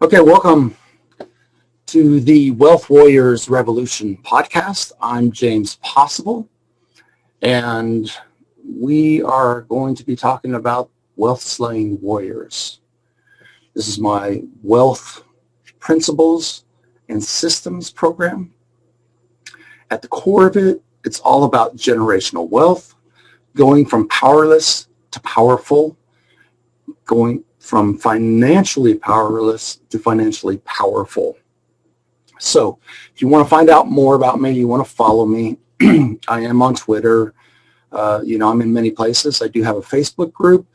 Okay, welcome to the Wealth Warriors Revolution podcast. I'm James Possible, and we are going to be talking about wealth slaying warriors. This is my wealth principles and systems program. At the core of it, it's all about generational wealth, going from powerless to powerful, going from financially powerless to financially powerful. So if you want to find out more about me, you want to follow me, I am on Twitter. I'm in many places. I do have a Facebook group.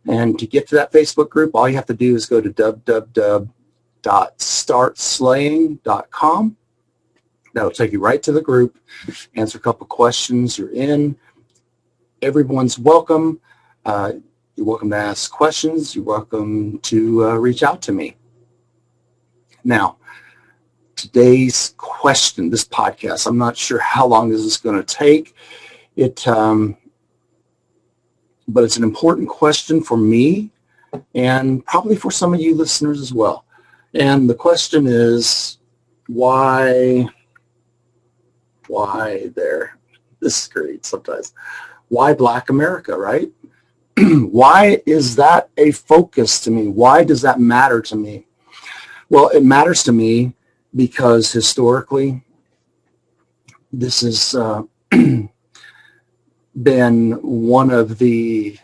And to get to that Facebook group, all you have to do is go to www.startslaying.com. That'll take you right to the group, answer a couple questions. You're in. Everyone's welcome. You're welcome to ask questions. You're welcome to reach out to me. Now, today's question, this podcast, I'm not sure how long this is going to take. But it's an important question for me and probably for some of you listeners as well. And the question is, why there? This is great sometimes. Why Black America, right? Why is that a focus to me? Why does that matter to me? Well, it matters to me because historically, this has been one of the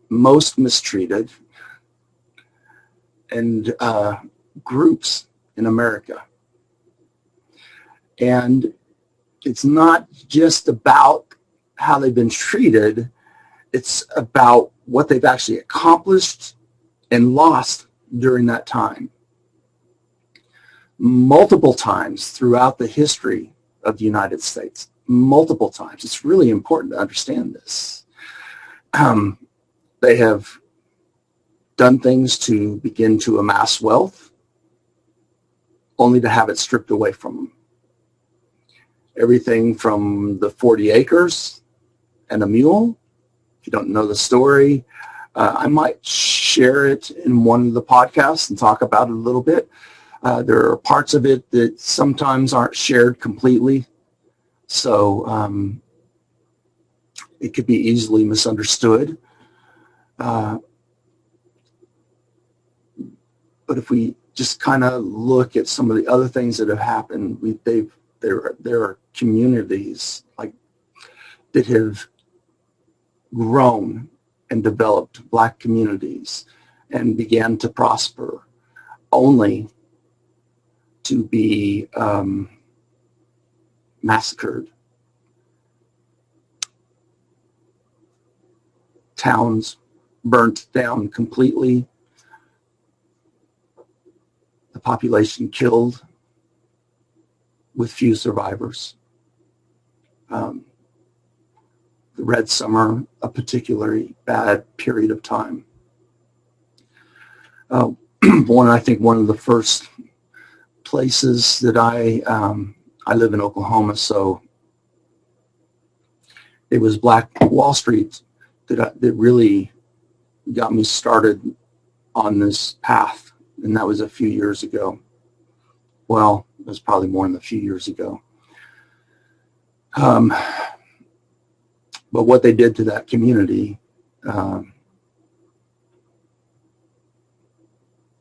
most mistreated and groups in America. And it's not just about how they've been treated. It's about what they've actually accomplished and lost during that time. Multiple times throughout the history of the United States. Multiple times. It's really important to understand this. They have done things to begin to amass wealth, only to have it stripped away from them. Everything from the 40 acres and a mule. If you don't know the story, I might share it in one of the podcasts and talk about it a little bit. There are parts of it that sometimes aren't shared completely. So it could be easily misunderstood. But if we just kind of look at some of the other things that have happened, there are communities like that have grown and developed, Black communities, and began to prosper, only to be massacred. Towns burnt down completely. The population killed with few survivors. The Red Summer, a particularly bad period of time. I think one of the first places that I live in Oklahoma, so it was Black Wall Street that really got me started on this path, and that was a few years ago. Well, it was probably more than a few years ago. But what they did to that community,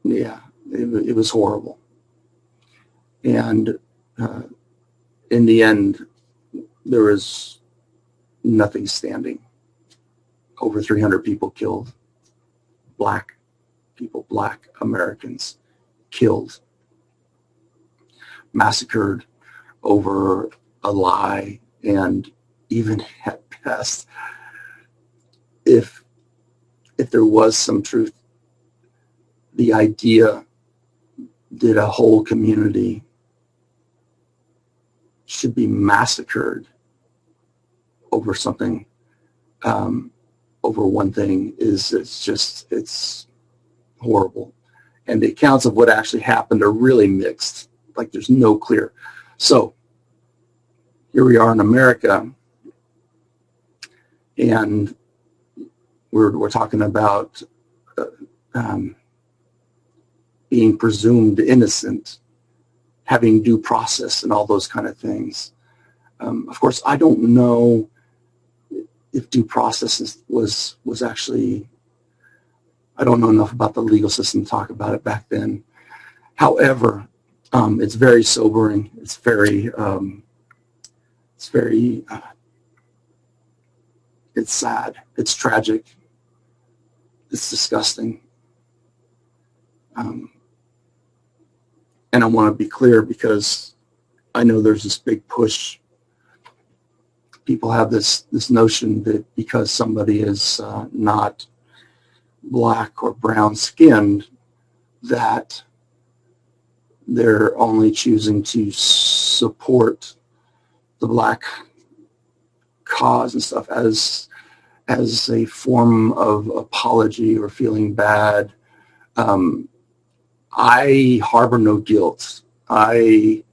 it was horrible. And in the end, there was nothing standing. Over 300 people killed. Black people, Black Americans killed. Massacred over a lie, and even at best, if there was some truth, the idea that a whole community should be massacred over something, over one thing, it's horrible. And the accounts of what actually happened are really mixed. Like, there's no clear. So here we are in America, and we're talking about being presumed innocent, having due process and all those kind of things. Of course, I don't know if due process was actually, I don't know enough about the legal system to talk about it back then. However, it's very sobering. It's very, it's sad. It's tragic. It's disgusting. And I want to be clear because I know there's this big push. People have this notion that because somebody is not black or brown skinned, that they're only choosing to support the black cause and stuff as a form of apology or feeling bad. I harbor no guilt. I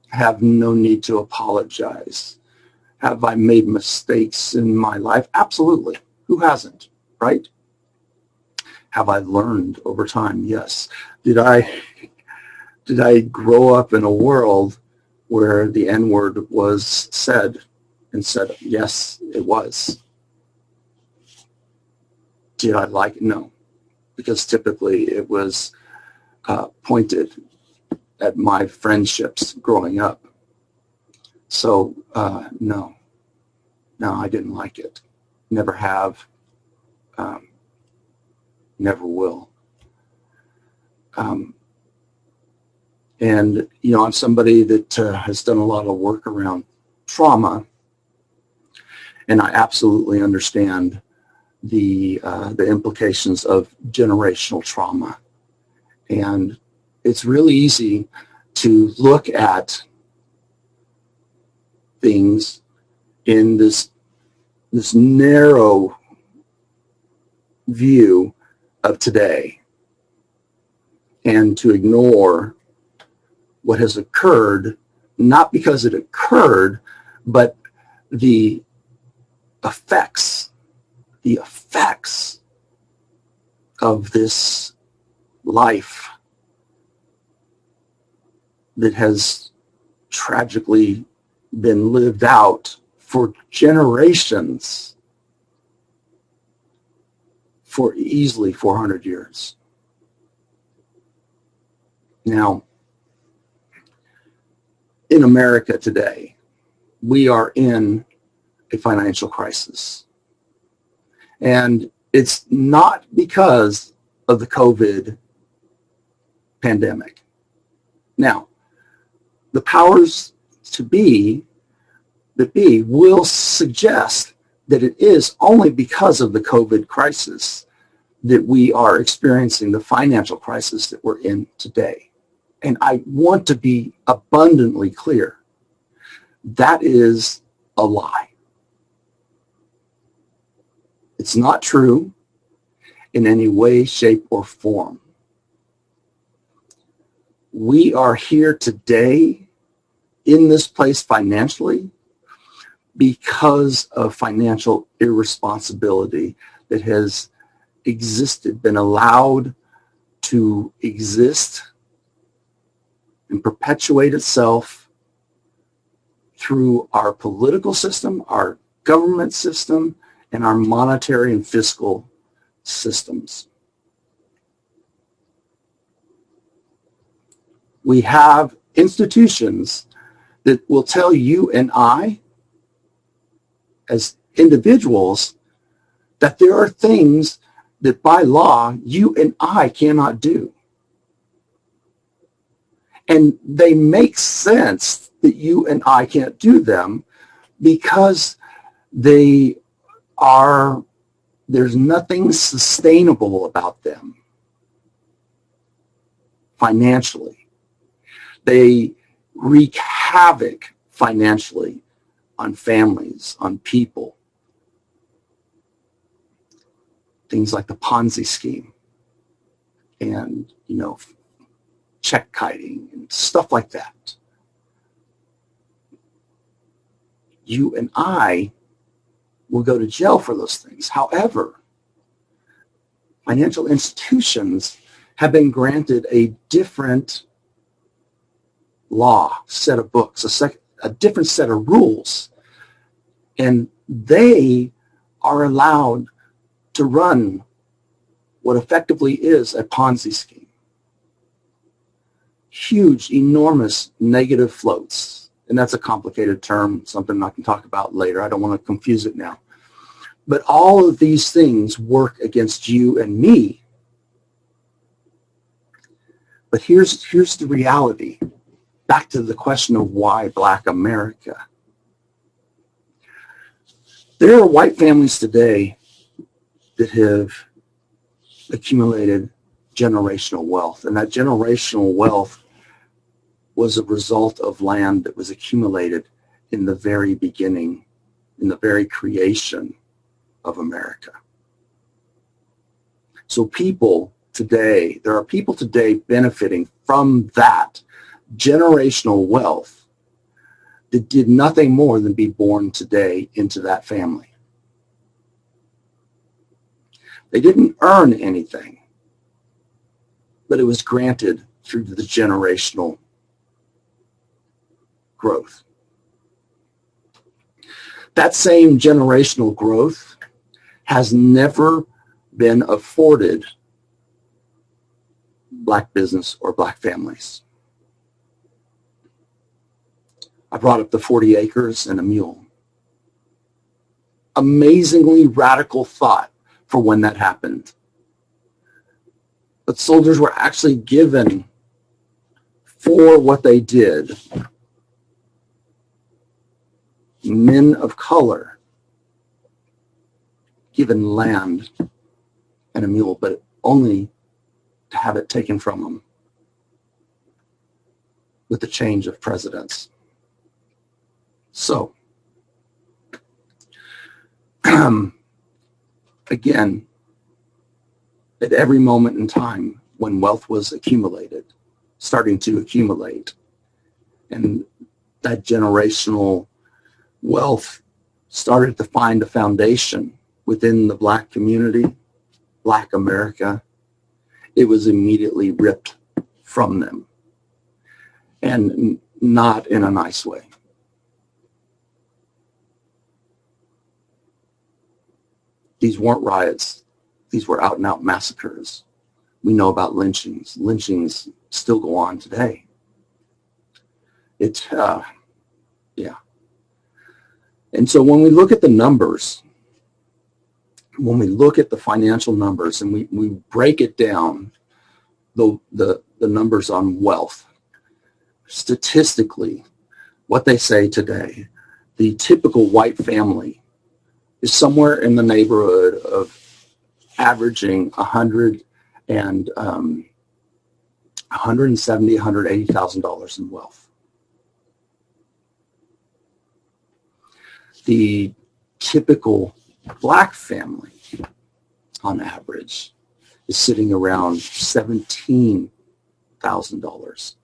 have no need to apologize. Have I made mistakes in my life? Absolutely. Who hasn't, right? Have I learned over time? Yes. Did I grow up in a world where the N-word was said and said? Yes, it was. Did I like it? No, because typically it was pointed at my friendships growing up. So no, I didn't like it. Never have. Never will. And, I'm somebody that has done a lot of work around trauma, and I absolutely understand the implications of generational trauma. And it's really easy to look at things in this narrow view of today and to ignore what has occurred, not because it occurred, but the effects of this life that has tragically been lived out for generations, for easily 400 years. Now, in America today, we are in a financial crisis. And it's not because of the COVID pandemic. Now, the powers that be will suggest that it is only because of the COVID crisis that we are experiencing the financial crisis that we're in today. And I want to be abundantly clear. That is a lie. It's not true in any way, shape, or form. We are here today in this place financially because of financial irresponsibility that has existed, been allowed to exist and perpetuate itself through our political system, our government system, and our monetary and fiscal systems. We have institutions that will tell you and I, as individuals, that there are things that by law you and I cannot do. And they make sense that you and I can't do them because there's nothing sustainable about them financially. They wreak havoc financially on families, on people. Things like the Ponzi scheme and, check kiting and stuff like that. You and I will go to jail for those things. However, financial institutions have been granted a different law, set of books, a different set of rules. And they are allowed to run what effectively is a Ponzi scheme. Huge, enormous negative floats. And that's a complicated term, something I can talk about later. I don't want to confuse it now. But all of these things work against you and me. But here's the reality. Back to the question of why Black America. There are white families today that have accumulated generational wealth, and that generational wealth was a result of land that was accumulated in the very beginning, in the very creation of America. So there are people today benefiting from that generational wealth that did nothing more than be born today into that family. They didn't earn anything, but it was granted through the generational growth. That same generational growth has never been afforded Black business or Black families. I brought up the 40 acres and a mule. Amazingly radical thought for when that happened. But soldiers were actually given, for what they did, men of color given land and a mule, but only to have it taken from them with the change of presidents. So, again, at every moment in time when wealth was starting to accumulate, and that generational wealth started to find a foundation within the Black community, Black America, it was immediately ripped from them, and not in a nice way. These weren't riots. These were out and out massacres. We know about lynchings. Lynchings still go on today. Yeah. And so when we look at the numbers, when we look at the financial numbers and we break it down, the numbers on wealth, statistically, what they say today, the typical white family is somewhere in the neighborhood of averaging $170,000, $180,000 in wealth. The typical Black family, on average, is sitting around $17,000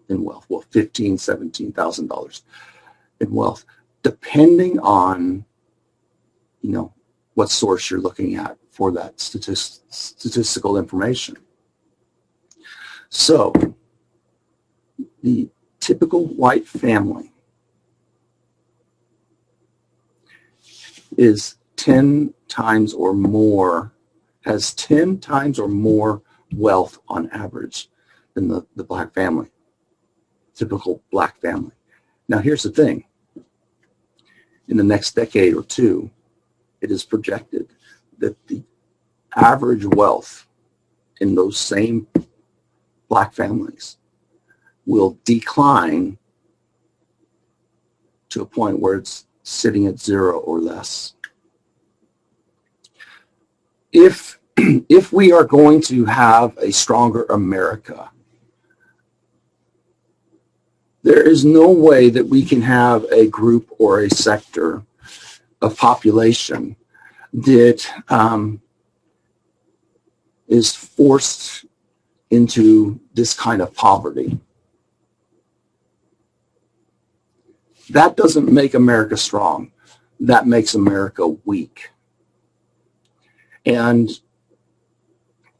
in wealth. Well, $15,000, $17,000 in wealth, depending on what source you're looking at for that statistical information. So the typical white family is 10 times or more, has 10 times or more wealth on average than the Black family, typical Black family. Now here's the thing. In the next decade or two, it is projected that the average wealth in those same Black families will decline to a point where it's sitting at zero or less. If we are going to have a stronger America, there is no way that we can have a group or a sector of population that is forced into this kind of poverty. That doesn't make America strong. That makes America weak. And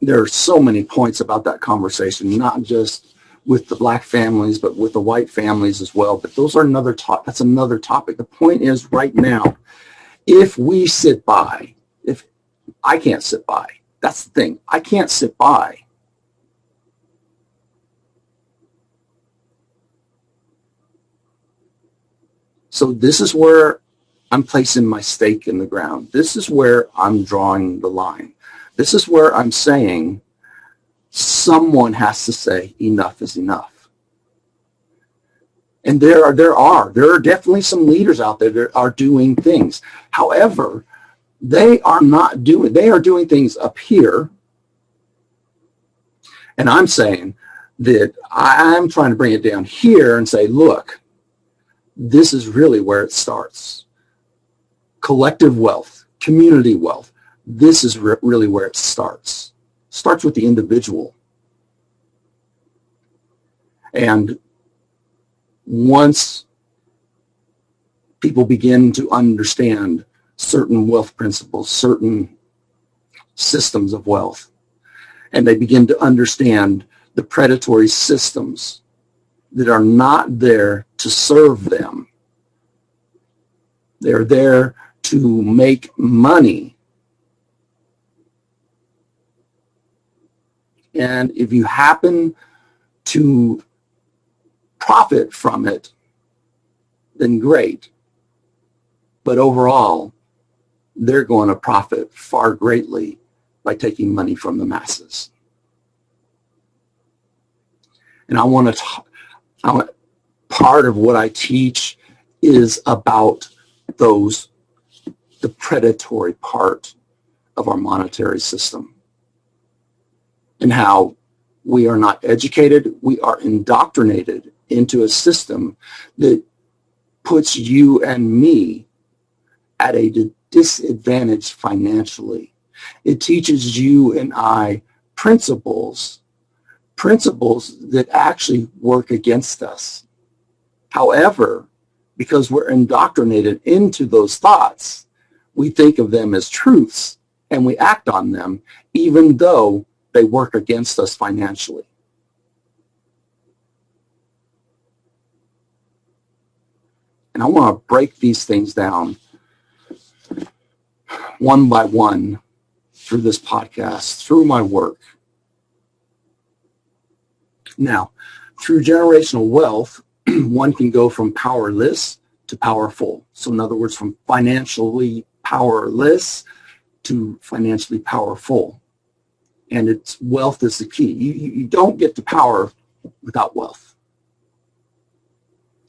there are so many points about that conversation, not just with the black families, but with the white families as well. But those are that's another topic. The point is right now, if we sit by, if I can't sit by, that's the thing. I can't sit by. So this is where I'm placing my stake in the ground. This is where I'm drawing the line. This is where I'm saying someone has to say enough is enough. And there are definitely some leaders out there that are doing things. However, they are doing things up here. And I'm saying that I'm trying to bring it down here and say, look, this is really where it starts. Collective wealth, community wealth. This is really where it starts. Starts with the individual. And once people begin to understand certain wealth principles, certain systems of wealth, and they begin to understand the predatory systems that are not there to serve them. They're there to make money. And if you happen to profit from it, then great. But overall, they're going to profit far greatly by taking money from the masses. And part of what I teach is about the predatory part of our monetary system, and how we are not educated, we are indoctrinated into a system that puts you and me at a disadvantage financially. It teaches you and I principles that actually work against us. However, because we're indoctrinated into those thoughts, we think of them as truths and we act on them, even though they work against us financially. And I want to break these things down one by one through this podcast, through my work. Now, through generational wealth, one can go from powerless to powerful. So in other words, from financially powerless to financially powerful. And it's wealth is the key. You don't get to power without wealth.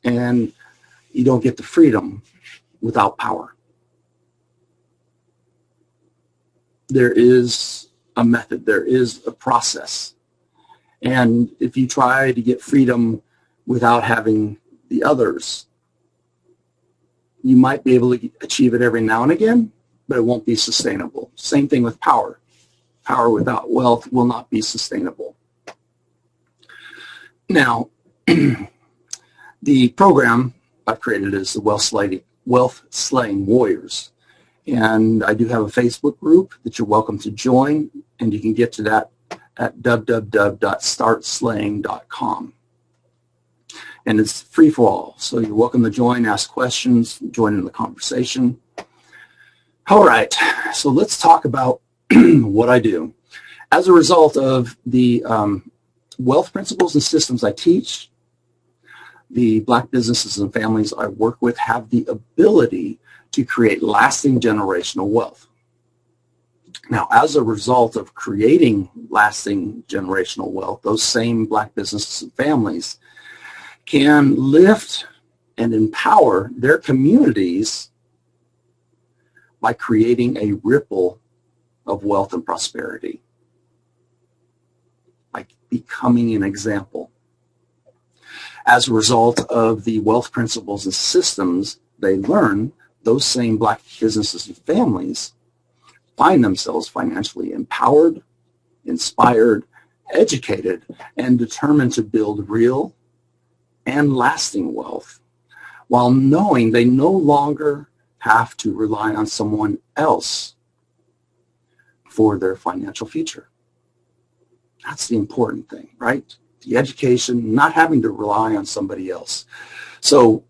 And you don't get to freedom without power. There is a method. There is a process. And if you try to get freedom without having the others, you might be able to achieve it every now and again, but it won't be sustainable. Same thing with power. Power without wealth will not be sustainable. Now, the program I've created is the Wealth Slaying Warriors. And I do have a Facebook group that you're welcome to join, and you can get to that at www.startslaying.com. And it's free for all. So you're welcome to join, ask questions, join in the conversation. All right, so let's talk about what I do. As a result of the wealth principles and systems I teach, the black businesses and families I work with have the ability to create lasting generational wealth. Now, as a result of creating lasting generational wealth, those same black businesses and families can lift and empower their communities by creating a ripple of wealth and prosperity, by becoming an example. As a result of the wealth principles and systems they learn, those same black businesses and families find themselves financially empowered, inspired, educated, and determined to build real and lasting wealth, while knowing they no longer have to rely on someone else for their financial future. That's the important thing, right? The education, not having to rely on somebody else. So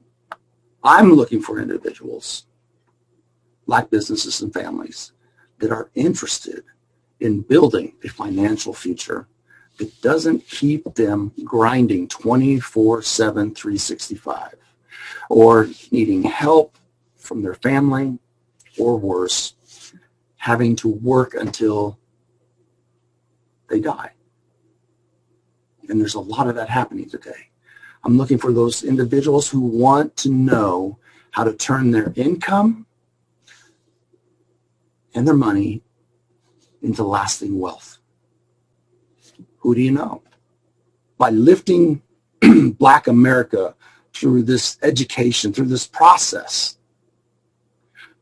I'm looking for individuals, Black businesses and families, that are interested in building a financial future that doesn't keep them grinding 24/7, 365, or needing help from their family, or worse, having to work until they die. And there's a lot of that happening today. I'm looking for those individuals who want to know how to turn their income and their money into lasting wealth. Who do you know? By lifting Black America through this education, through this process,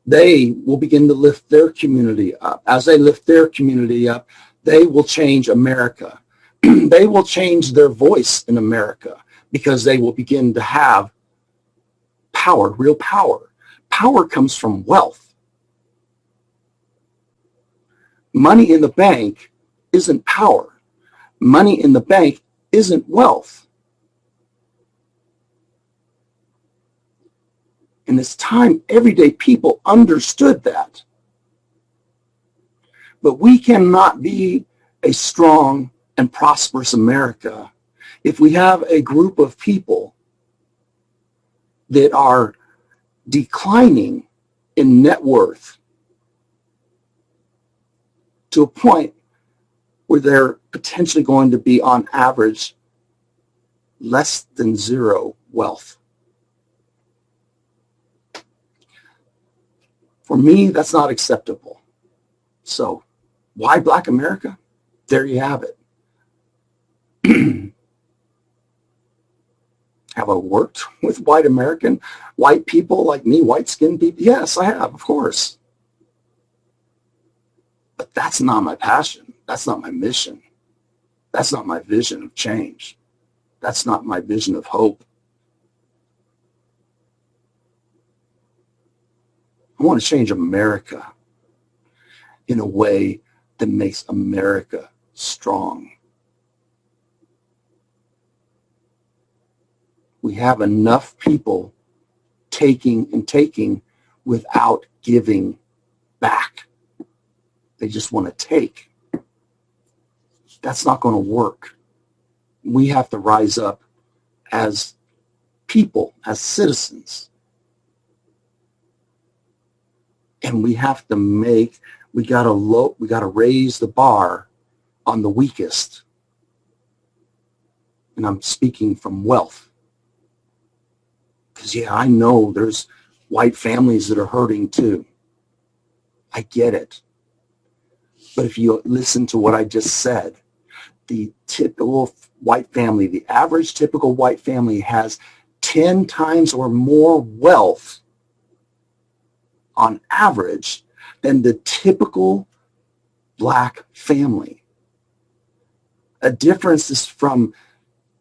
they will begin to lift their community up. As they lift their community up, they will change America. They will change their voice in America because they will begin to have power, real power. Power comes from wealth. Money in the bank isn't power. Money in the bank isn't wealth. And it's time everyday people understood that. But we cannot be a strong and prosperous America if we have a group of people that are declining in net worth to a point where they're potentially going to be, on average, less than zero wealth. For me, that's not acceptable. So, why Black America? There you have it. Have I worked with white people like me, white-skinned people? Yes, I have, of course. But that's not my passion. That's not my mission. That's not my vision of change. That's not my vision of hope. I want to change America in a way that makes America strong. We have enough people taking and taking without giving back. They just want to take. That's not going to work. We have to rise up as people, as citizens. And we have to we got to raise the bar on the weakest. And I'm speaking from wealth. Because, yeah, I know there's white families that are hurting too. I get it. But if you listen to what I just said, the typical white family, the average typical white family has 10 times or more wealth on average than the typical Black family. A difference is from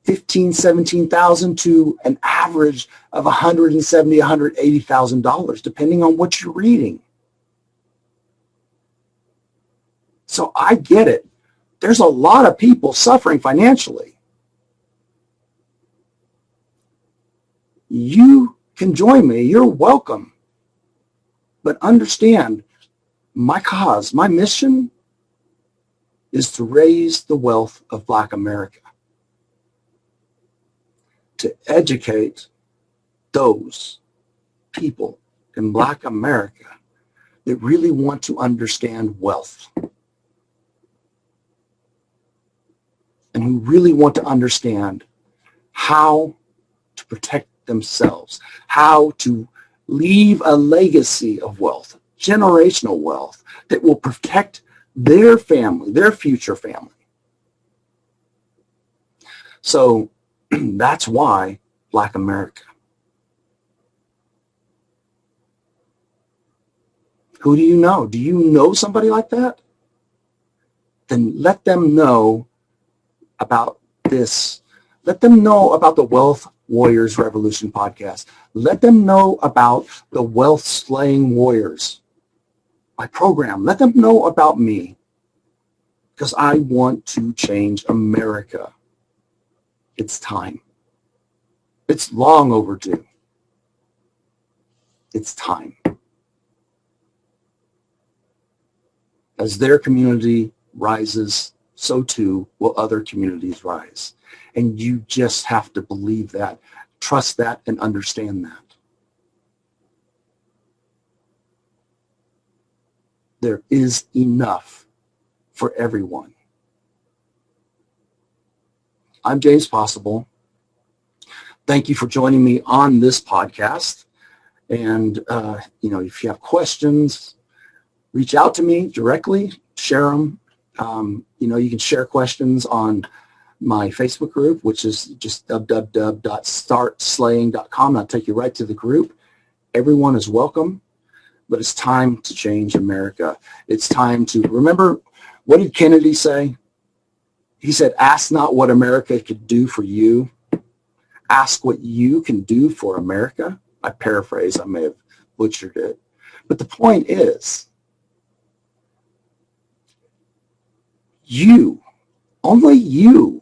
$15,000, $17,000 to an average of $170,000, $180,000, depending on what you're reading. So I get it. There's a lot of people suffering financially. You can join me. You're welcome. But understand, my cause, my mission is to raise the wealth of Black America, to educate those people in Black America that really want to understand wealth and who really want to understand how to protect themselves, how to leave a legacy of wealth, generational wealth that will protect their family, their future family. So that's why Black America. Who do you know? Do you know somebody like that? Then let them know about this. Let them know about the Wealth Warriors Revolution podcast. Let them know about the Wealth Slaying Warriors, my program. Let them know about me. because I want to change America. It's time. It's long overdue. It's time. As their community rises, so too will other communities rise. And you just have to believe that, trust that, and understand that. There is enough for everyone. I'm James Possible. Thank you for joining me on this podcast. And, if you have questions, reach out to me directly, share them. You can share questions on my Facebook group, which is just www.startslaying.com. That'll take you right to the group. Everyone is welcome, but it's time to change America. It's time to, remember, what did Kennedy say? He said, ask not what America could do for you. Ask what you can do for America. I paraphrase, I may have butchered it. But the point is, only you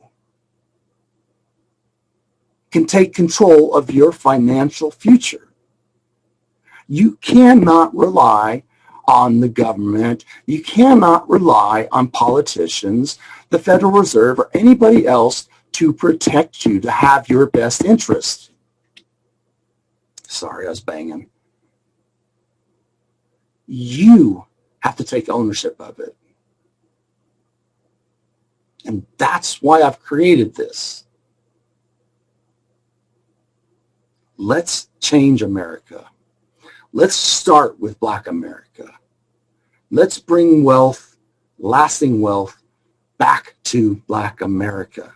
can take control of your financial future. You cannot rely on the government. You cannot rely on politicians, the Federal Reserve, or anybody else to protect you, to have your best interest. Sorry, I was banging. You have to take ownership of it. And that's why I've created this. Let's change America. Let's start with Black America. Let's bring wealth, lasting wealth, back to Black America.